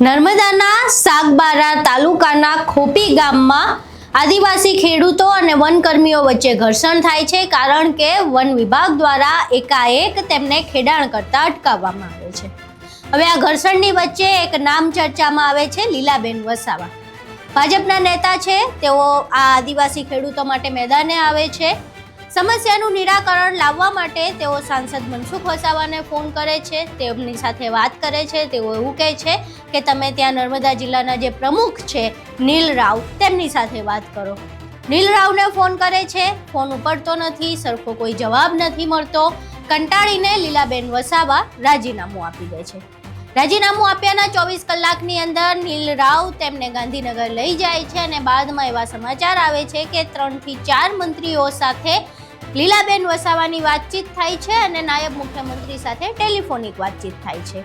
નર્મદાના સાગબારા તાલુકાના ખોપી ગામમાં આદિવાસી ખેડૂતો અને વનકર્મીઓ વચ્ચે ઘર્ષણ થાય છે, કારણ કે વન વિભાગ દ્વારા એકાએક તેમને ખેડાણ કરતા અટકાવવામાં આવે છે। હવે આ ઘર્ષણની વચ્ચે એક નામ ચર્ચામાં આવે છે, લીલાબેન વસાવા। ભાજપના નેતા છે, તેઓ આ આદિવાસી ખેડૂતો માટે મેદાને આવે છે। સમસ્યાનું નિરાકરણ લાવવા માટે તેઓ સાંસદ મનસુખ વસાવાને ફોન કરે છે, તેમની સાથે વાત કરે છે। તેઓ એવું કહે છે કે તમે ત્યાં નર્મદા જિલ્લાના જે પ્રમુખ છે નીલ રાવ, તેમની સાથે વાત કરો। નીલ રાવને ફોન કરે છે, ફોન ઉપડતો નથી, સરખો કોઈ જવાબ નથી મળતો। કંટાળીને લીલાબેન વસાવા રાજીનામું આપી દે છે। રાજીનામું આપ્યાના 24 કલાકની અંદર નીલ રાવ તેમને ગાંધીનગર લઈ જાય છે અને બાદમાં એવા સમાચાર આવે છે કે 3 થી 4 મંત્રીઓ સાથે લીલાબેન વસાવાની વાતચીત થાય છે અને નાયબ મુખ્યમંત્રી સાથે ટેલિફોનિક વાતચીત થાય છે।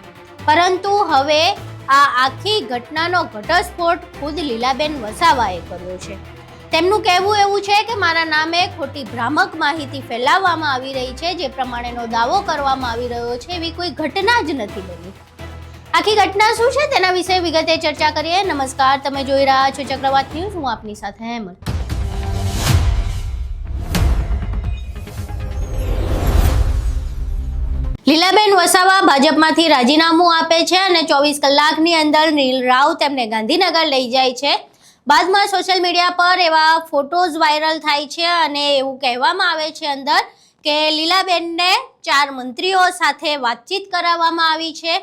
પરંતુ હવે આ આખી ઘટનાનો ઘટસ્ફોટ ખુદ લીલાબેન વસાવાએ કર્યો છે। તેમનું કહેવું એવું છે કે મારા નામે ખોટી ભ્રામક માહિતી ફેલાવવામાં આવી રહી છે, જે પ્રમાણેનો દાવો કરવામાં આવી રહ્યો છે એવી કોઈ ઘટના જ નથી બની। આખી ઘટના શું છે તેના વિશે વિગતે ચર્ચા કરીએ। નમસ્કાર, તમે જોઈ રહ્યા છો ચક્રવાત ન્યૂઝ, હું આપની સાથે હેમંત। લીલાબેન વસાવા ભાજપમાંથી રાજીનામું આપે છે અને 24 કલાકની અંદર નીલ રાવ તેમને ગાંધીનગર લઈ જાય છે। બાદમાં સોશિયલ મીડિયા પર એવા ફોટોઝ વાયરલ થાય છે અને એવું કહેવામાં આવે છે અંદર કે લીલાબેનને 4 મંત્રીઓ સાથે વાતચીત કરાવવામાં આવી છે।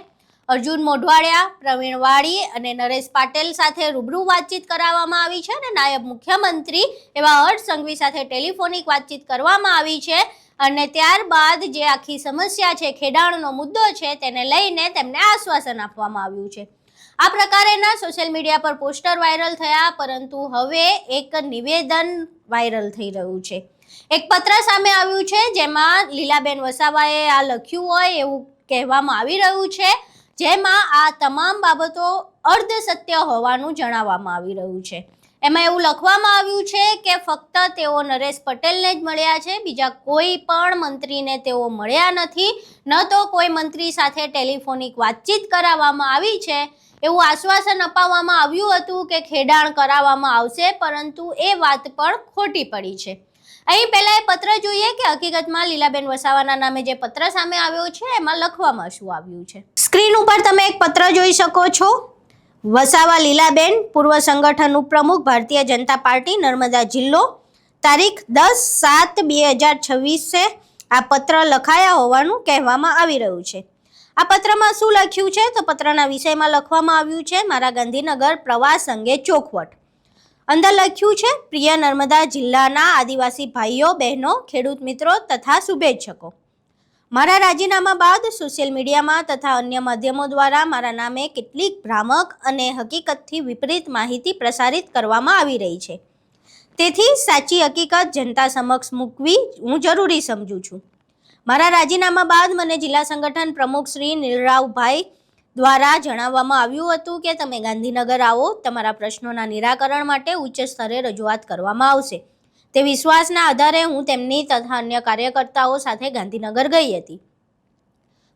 અર્જુન મોઢવાડિયા, પ્રવીણ વાળી અને નરેશ પાટેલ સાથે રૂબરૂ વાતચીત કરાવવામાં આવી છે અને નાયબ મુખ્યમંત્રી એવા હર્ષ સંઘવી સાથે ટેલિફોનિક વાતચીત કરવામાં આવી છે। અને ત્યારબાદ જે આખી સમસ્યા છે, ખેડાણનો મુદ્દો છે, તેને લઈને તેમને આશ્વાસન આપવામાં આવ્યું છે। આ પ્રકારેના સોશિયલ મીડિયા પર પોસ્ટર વાયરલ થયા, પરંતુ હવે એક નિવેદન વાયરલ થઈ રહ્યું છે। એક પત્ર સામે આવ્યું છે, જેમાં લીલાબેન વસાવાએ આ લખ્યું હોય એવું કહેવામાં આવી રહ્યું છે, જેમાં આ તમામ બાબતો અર્ધ સત્ય હોવાનું જણાવવામાં આવી રહ્યું છે। એમાં એવું લખવામાં આવ્યું છે કે ફક્ત તેઓ નરેશ પટેલને જ મળ્યા છે, બીજા કોઈ પણ મંત્રીને તેઓ મળ્યા નથી, ન તો કોઈ મંત્રી સાથે ટેલિફોનિક વાતચીત કરાવવામાં આવી છે। એવું આશ્વાસન અપાવવામાં આવ્યું હતું કે ખેડાણ કરાવવામાં આવશે, પરંતુ એ વાત પણ ખોટી પડી છે। અહીં પહેલા એ પત્ર જોઈએ કે હકીકતમાં લીલાબેન વસાવાના નામે જે પત્ર સામે આવ્યો છે એમાં લખવામાં શું આવ્યું છે। સ્ક્રીન ઉપર તમે એક પત્ર જોઈ શકો છો। વસાવા લીલાબેન, પૂર્વ સંગઠન ઉપપ્રમુખ, ભારતીય જનતા પાર્ટી, નર્મદા જિલ્લો, તારીખ 10/7/2026 આ પત્ર લખાયા હોવાનું કહેવામાં આવી રહ્યું છે। આ પત્રમાં શું લખ્યું છે તો પત્રના વિષયમાં લખવામાં આવ્યું છે મારા ગાંધીનગર પ્રવાસ અંગે ચોખવટ। અંદર લખ્યું છે, પ્રિય નર્મદા જિલ્લાના આદિવાસી ભાઈઓ બહેનો, ખેડૂત મિત્રો તથા શુભેચ્છકો, મારા રાજીનામા બાદ સોશિયલ મીડિયામાં તથા અન્ય માધ્યમો દ્વારા મારા નામે કેટલીક ભ્રામક અને હકીકતથી વિપરીત માહિતી પ્રસારિત કરવામાં આવી રહી છે। તેથી સાચી હકીકત જનતા સમક્ષ મૂકવી હું જરૂરી સમજું છું। મારા રાજીનામા બાદ મને જિલ્લા સંગઠન પ્રમુખ શ્રી નીલરાવભાઈ દ્વારા જણાવવામાં આવ્યું હતું કે તમે ગાંધીનગર આવો, તમારા પ્રશ્નોના નિરાકરણ માટે ઉચ્ચ સ્તરે રજૂઆત કરવામાં આવશે। તે વિશ્વાસના આધારે હું તેમની તથા અન્ય કાર્યકર્તાઓ સાથે ગાંધીનગર ગઈ હતી,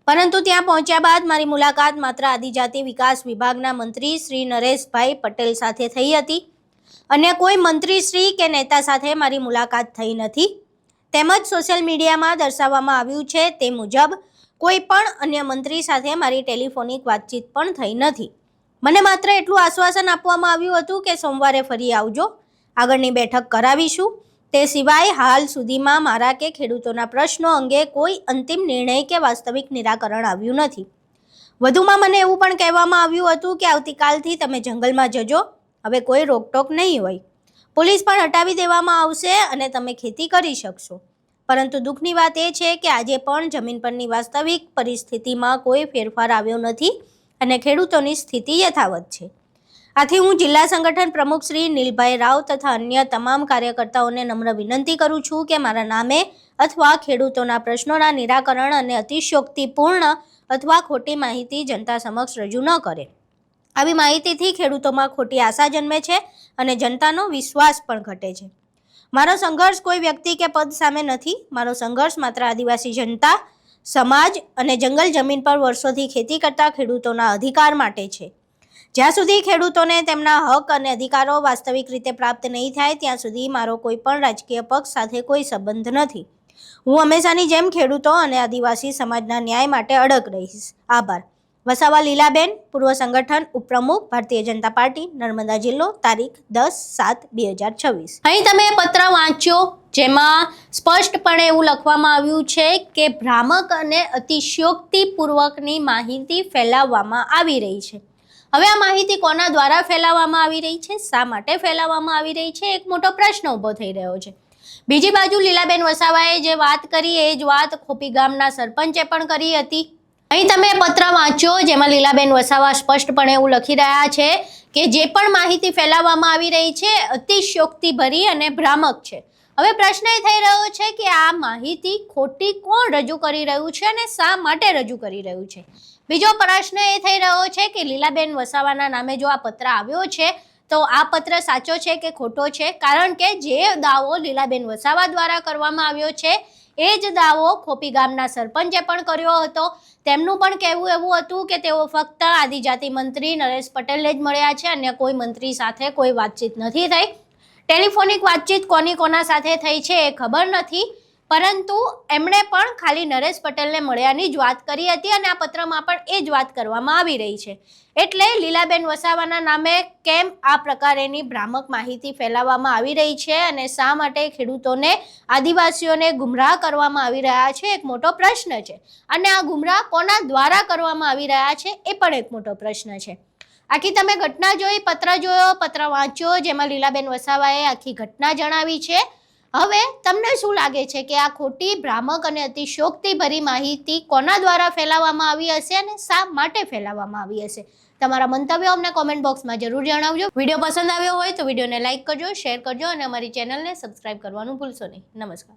પરંતુ ત્યાં પહોંચ્યા બાદ મારી મુલાકાત માત્ર આદિજાતિ વિકાસ વિભાગના મંત્રી શ્રી નરેશભાઈ પટેલ સાથે થઈ હતી। અન્ય કોઈ મંત્રી શ્રી કે નેતા સાથે મારી મુલાકાત થઈ નથી। તેમજ સોશિયલ મીડિયામાં દર્શાવવામાં આવ્યું છે તે મુજબ કોઈ પણ અન્ય મંત્રી સાથે મારી ટેલિફોનિક વાતચીત પણ થઈ નથી। મને માત્ર એટલું આશ્વાસન આપવામાં આવ્યું હતું કે સોમવારે ફરી આવજો, આગળની બેઠક કરાવીશું। તે સિવાય હાલ સુધીમાં મારા કે ખેડૂતોના પ્રશ્નો અંગે કોઈ અંતિમ નિર્ણય કે વાસ્તવિક નિરાકરણ આવ્યું નથી। વધુમાં મને એવું પણ કહેવામાં આવ્યું હતું કે આવતીકાલથી તમે જંગલમાં જજો, હવે કોઈ રોકટોક નહીં હોય, પોલીસ પણ હટાવી દેવામાં આવશે અને તમે ખેતી કરી શકશો। પરંતુ દુઃખની વાત એ છે કે આજે પણ જમીન પરની વાસ્તવિક પરિસ્થિતિમાં કોઈ ફેરફાર આવ્યો નથી અને ખેડૂતોની સ્થિતિ યથાવત છે। આથી હું જિલ્લા સંગઠન પ્રમુખ શ્રી નીલભાઈ રાવ તથા અન્ય તમામ કાર્યકર્તાઓને નમ્ર વિનંતી કરું છું કે મારા નામે અથવા ખેડૂતોના પ્રશ્નોના નિરાકરણ અને અતિશયોક્તિપૂર્ણ અથવા ખોટી માહિતી જનતા સમક્ષ રજૂ ન કરે। આવી માહિતીથી ખેડૂતોમાં ખોટી આશા જન્મે છે અને જનતાનો વિશ્વાસ પણ ઘટે છે। મારો સંઘર્ષ કોઈ વ્યક્તિ કે પદ સામે નથી, મારો સંઘર્ષ માત્ર આદિવાસી જનતા, સમાજ અને જંગલ જમીન પર વર્ષોથી ખેતી કરતા ખેડૂતોના અધિકાર માટે છે। જ્યાં સુધી ખેડૂતોને તેમના હક અને અધિકારો વાસ્તવિક રીતે પ્રાપ્ત નહીં થાય ત્યાં સુધી મારો કોઈ પણ રાજકીય પક્ષ સાથે કોઈ સંબંધ નથી. હું હંમેશાની જેમ ખેડૂતો અને આદિવાસી સમાજના ન્યાય માટે અડગ રહીશ. આભાર. વસાવા લીલાબેન, પૂર્વ સંગઠન ઉપપ્રમુખ, ભારતીય જનતા પાર્ટી, નર્મદા જિલ્લો, તારીખ 10/7/2026. અહીં તમે પત્ર વાંચ્યો, જેમાં સ્પષ્ટપણે એવું લખવામાં આવ્યું છે કે ભ્રામક અને અતિશયોક્તિપૂર્વકની માહિતી ફેલાવવામાં આવી રહી છે. હવે આ માહિતી કોના દ્વારા ફેલાવવામાં આવી રહી છે, શા માટે ફેલાવવામાં આવી રહી છે, એક મોટો પ્રશ્ન ઊભો થઈ રહ્યો છે. બીજી બાજુ લીલાબેન વસાવાએ જે વાત કરી એ જ વાત ખોપી ગામના સરપંચે પણ કરી હતી. અહીં તમે પત્ર વાંચ્યો, જેમાં લીલાબેન વસાવા સ્પષ્ટપણે એવું લખી રહ્યા છે કે જે પણ માહિતી ફેલાવવામાં આવી રહી છે અતિશયોક્તિભરી અને ભ્રામક છે. હવે પ્રશ્ન એ થઈ રહ્યો છે કે આ માહિતી ખોટી કોણ રજૂ કરી રહ્યું છે અને શા માટે રજૂ કરી રહ્યું છે. બીજો પ્રશ્ન એ થઈ રહ્યો છે કે લીલાબેન વસાવાના નામે જો આ પત્ર આવ્યો છે તો આ પત્ર સાચો છે કે ખોટો છે, કારણ કે જે દાવો લીલાબેન વસાવા દ્વારા કરવામાં આવ્યો છે એ જ દાવો ખોપી ગામના સરપંચે પણ કર્યો હતો. તેમનું પણ કહેવું એવું હતું કે તેઓ ફક્ત આદિજાતિ મંત્રી નરેશ પટેલને જ મળ્યા છે, અન્ય કોઈ મંત્રી સાથે કોઈ વાતચીત નથી થઈ. ટેલિફોનિક વાતચીત કોના સાથે થઈ છે એ ખબર નથી, પરંતુ એમણે પણ ખાલી નરેશ પટેલને મળ્યાની જ વાત કરી હતી અને આ પત્રમાં પણ એ જ વાત કરવામાં આવી રહી છે. એટલે લીલાબેન વસાવાના નામે કેમ આ પ્રકારેની ભ્રામક માહિતી ફેલાવવામાં આવી રહી છે અને શા માટે ખેડૂતોને, આદિવાસીઓને ગુમરાહ કરવામાં આવી રહ્યા છે, એક મોટો પ્રશ્ન છે. અને આ ગુમરાહ કોના દ્વારા કરવામાં આવી રહ્યા છે એ પણ એક મોટો પ્રશ્ન છે. આખી તમે ઘટના જોઈ, પત્ર જોયો, પત્ર વાંચ્યો, જેમાં લીલાબેન વસાવાએ આખી ઘટના જણાવી છે. હવે તમને શું લાગે છે કે આ ખોટી, ભ્રામક અને અતિશયોક્તિભરી માહિતી કોના દ્વારા ફેલાવવામાં આવી હશે અને શા માટે ફેલાવવામાં આવી હશે? તમારા મંતવ્યો અમને કોમેન્ટ બોક્સમાં જરૂર જણાવજો. વિડીયો પસંદ આવ્યો હોય તો વિડીયોને લાઇક કરજો, શેર કરજો અને અમારી ચેનલને સબસ્ક્રાઇબ કરવાનું ભૂલશો નહીં. નમસ્કાર.